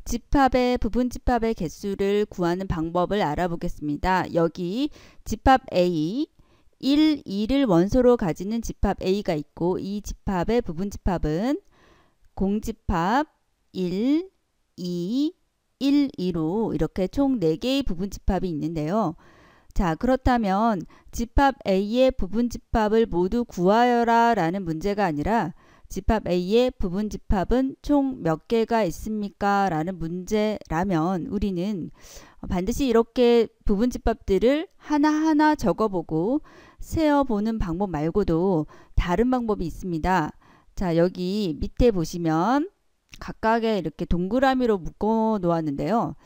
집합의 부분집합의 개수를 구하는 방법을 알아보겠습니다. 여기 집합 A 1, 2를 원소로 가지는 집합 A가 있고 이 집합의 부분집합은 공집합 1, 2, 1, 2로 이렇게 총 4개의 부분집합이 있는데요. 자, 그렇다면 집합 A의 부분집합을 모두 구하여라 라는 문제가 아니라 집합 A의 부분집합은 총 몇 개가 있습니까? 라는 문제라면 우리는 반드시 이렇게 부분집합들을 하나하나 적어보고 세어보는 방법 말고도 다른 방법이 있습니다. 자, 여기 밑에 보시면 각각의 이렇게 동그라미로 묶어 놓았는데요.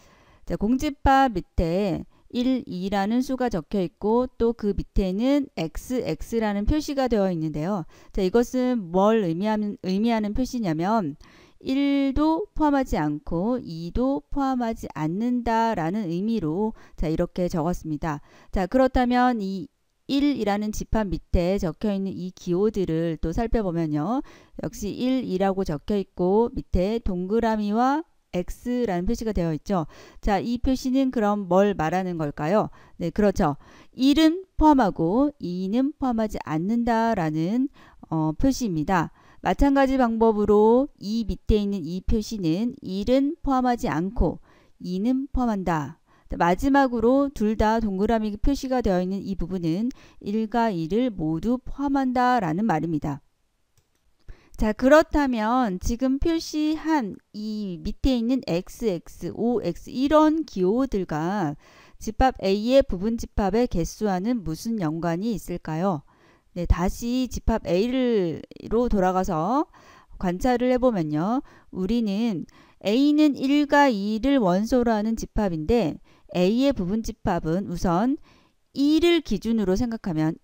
자, 공집합 밑에 1, 2라는 수가 적혀 있고 또 그 밑에는 XX라는 표시가 되어 있는데요. 자, 이것은 뭘 의미하는 표시냐면 1도 포함하지 않고 2도 포함하지 않는다라는 의미로 자, 이렇게 적었습니다. 자, 그렇다면 이 1이라는 집합 밑에 적혀 있는 이 기호들을 또 살펴보면요. 역시 1, 2라고 적혀 있고 밑에 동그라미와 X라는 표시가 되어 있죠. 자, 이 표시는 그럼 뭘 말하는 걸까요? 네, 그렇죠. 1은 포함하고 2는 포함하지 않는다라는 표시입니다. 마찬가지 방법으로 이 밑에 있는 이 표시는 1은 포함하지 않고 2는 포함한다. 마지막으로 둘 다 동그라미 표시가 되어 있는 이 부분은 1과 2를 모두 포함한다 라는 말입니다. 자, 그렇다면 지금 표시한 이 밑에 있는 XX, OX 이런 기호들과 집합 A의 부분집합의 개수와는 무슨 연관이 있을까요? 네, 다시 집합 A로 돌아가서 관찰을 해보면요. 우리는 A는 1과 2를 원소로 하는 집합인데 A의 부분집합은 우선 1을 기준으로 생각하면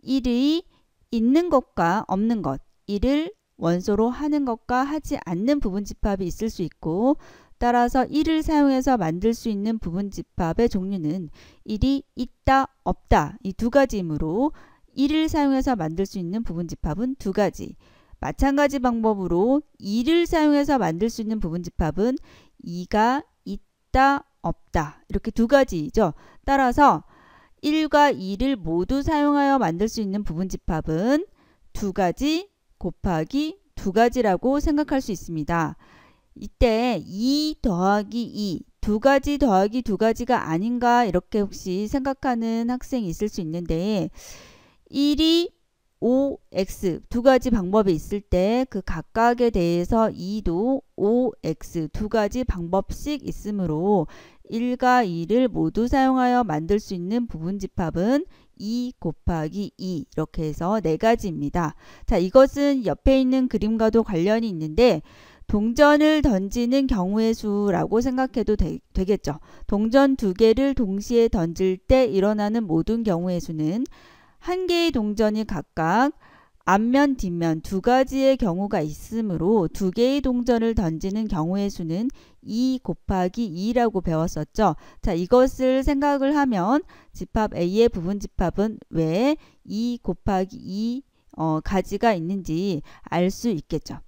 1이 있는 것과 없는 것, 1을 원소로 하는 것과 하지 않는 부분집합이 있을 수 있고 따라서 1을 사용해서 만들 수 있는 부분집합의 종류는 1이 있다, 없다 이 두 가지이므로 1을 사용해서 만들 수 있는 부분집합은 두 가지. 마찬가지 방법으로 2를 사용해서 만들 수 있는 부분집합은 2가 있다, 없다 이렇게 두 가지이죠. 따라서 1과 2를 모두 사용하여 만들 수 있는 부분집합은 두 가지 곱하기 두 가지라고 생각할 수 있습니다. 이때 2 더하기 2, 두 가지 더하기 두 가지가 아닌가 이렇게 혹시 생각하는 학생이 있을 수 있는데 1이 OX 두 가지 방법이 있을 때 그 각각에 대해서 2도 OX 두 가지 방법씩 있으므로 1과 2를 모두 사용하여 만들 수 있는 부분집합은 2 곱하기 2 이렇게 해서 네 가지입니다. 자, 이것은 옆에 있는 그림과도 관련이 있는데 동전을 던지는 경우의 수라고 생각해도 되겠죠. 동전 두 개를 동시에 던질 때 일어나는 모든 경우의 수는 한 개의 동전이 각각 앞면, 뒷면 두 가지의 경우가 있으므로 두 개의 동전을 던지는 경우의 수는 2 곱하기 2라고 배웠었죠. 자, 이것을 생각을 하면 집합 A의 부분집합은 왜 2 곱하기 2 가지가 있는지 알 수 있겠죠.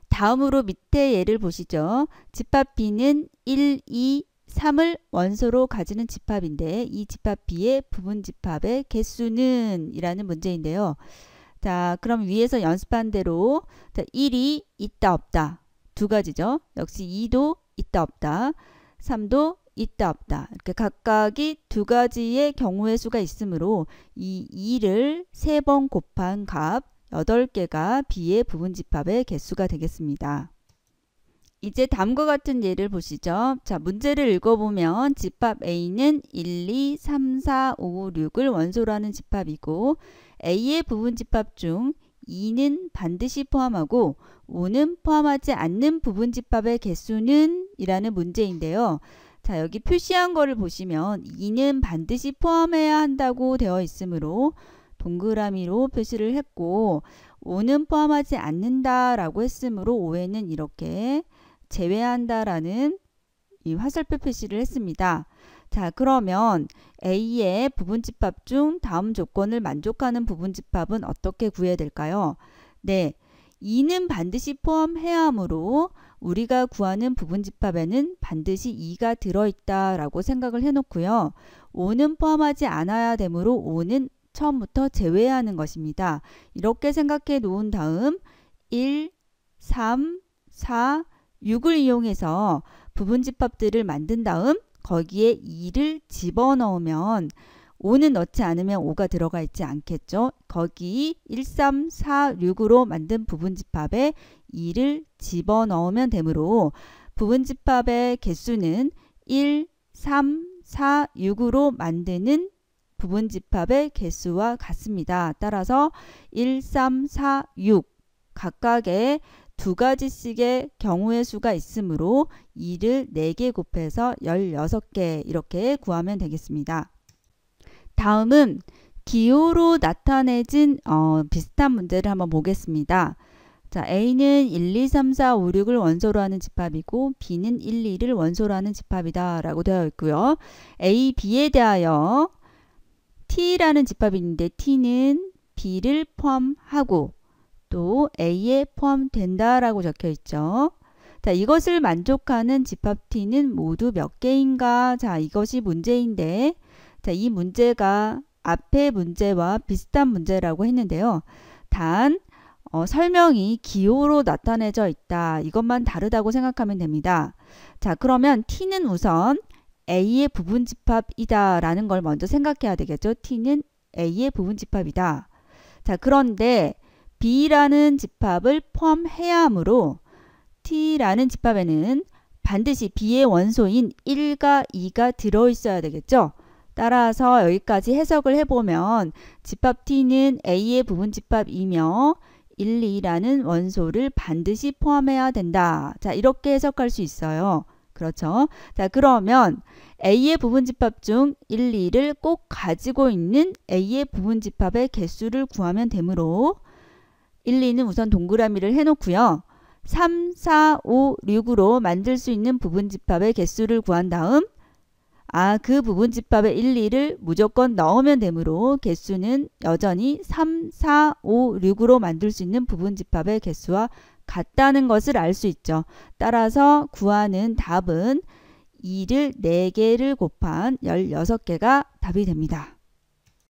다음으로 밑에 예를 보시죠. 집합 B는 1, 2, 3을 원소로 가지는 집합인데 이 집합 B의 부분집합의 개수는 이라는 문제인데요. 자, 그럼 위에서 연습한 대로 자, 1이 있다 없다 두 가지죠. 역시 2도 있다 없다 3도 있다 없다 이렇게 각각이 두 가지의 경우의 수가 있으므로 이 2를 3번 곱한 값 8개가 B의 부분집합의 개수가 되겠습니다. 이제 다음과 같은 예를 보시죠. 자, 문제를 읽어보면 집합 A는 1, 2, 3, 4, 5, 6을 원소로 하는 집합이고 A의 부분집합 중 2는 반드시 포함하고 5는 포함하지 않는 부분집합의 개수는 이라는 문제인데요. 자, 여기 표시한 거를 보시면 2는 반드시 포함해야 한다고 되어 있으므로 동그라미로 표시를 했고 5는 포함하지 않는다라고 했으므로 5에는 이렇게 제외한다라는 이 화살표 표시를 했습니다. 자, 그러면 A의 부분집합 중 다음 조건을 만족하는 부분집합은 어떻게 구해야 될까요? 네, 2는 반드시 포함해야 하므로 우리가 구하는 부분집합에는 반드시 2가 들어있다 라고 생각을 해놓고요. 5는 포함하지 않아야 되므로 5는 처음부터 제외하는 것입니다. 이렇게 생각해 놓은 다음 1, 3, 4, 6을 이용해서 부분집합들을 만든 다음 거기에 2를 집어넣으면 5는 넣지 않으면 5가 들어가 있지 않겠죠. 거기 1, 3, 4, 6으로 만든 부분집합에 2를 집어넣으면 되므로 부분집합의 개수는 1, 3, 4, 6으로 만드는 부분집합의 개수와 같습니다. 따라서 1, 3, 4, 6 각각의 두 가지씩의 경우의 수가 있으므로 2를 4개 곱해서 16개 이렇게 구하면 되겠습니다. 다음은 기호로 나타내진 비슷한 문제를 한번 보겠습니다. 자, A는 1, 2, 3, 4, 5, 6을 원소로 하는 집합이고 B는 1, 2를 원소로 하는 집합이다 라고 되어 있고요. A, B에 대하여 T라는 집합이 있는데 T는 B를 포함하고 또 A에 포함된다 라고 적혀 있죠. 자, 이것을 만족하는 집합 T는 모두 몇 개인가? 자, 이것이 문제인데 자, 이 문제가 앞의 문제와 비슷한 문제라고 했는데요. 단 설명이 기호로 나타내져 있다. 이것만 다르다고 생각하면 됩니다. 자, 그러면 T는 우선 A의 부분집합이다 라는 걸 먼저 생각해야 되겠죠. T는 A의 부분집합이다. 자, 그런데 B라는 집합을 포함해야 하므로 T라는 집합에는 반드시 B의 원소인 1과 2가 들어있어야 되겠죠. 따라서 여기까지 해석을 해보면 집합 T는 A의 부분집합이며 1, 2라는 원소를 반드시 포함해야 된다. 자, 이렇게 해석할 수 있어요. 그렇죠? 자, 그러면 A의 부분집합 중 1, 2를 꼭 가지고 있는 A의 부분집합의 개수를 구하면 되므로 1, 2는 우선 동그라미를 해놓고요. 3, 4, 5, 6으로 만들 수 있는 부분집합의 개수를 구한 다음 그 부분집합에 1, 2를 무조건 넣으면 되므로 개수는 여전히 3, 4, 5, 6으로 만들 수 있는 부분집합의 개수와 같다는 것을 알 수 있죠. 따라서 구하는 답은 2를 4개를 곱한 16개가 답이 됩니다.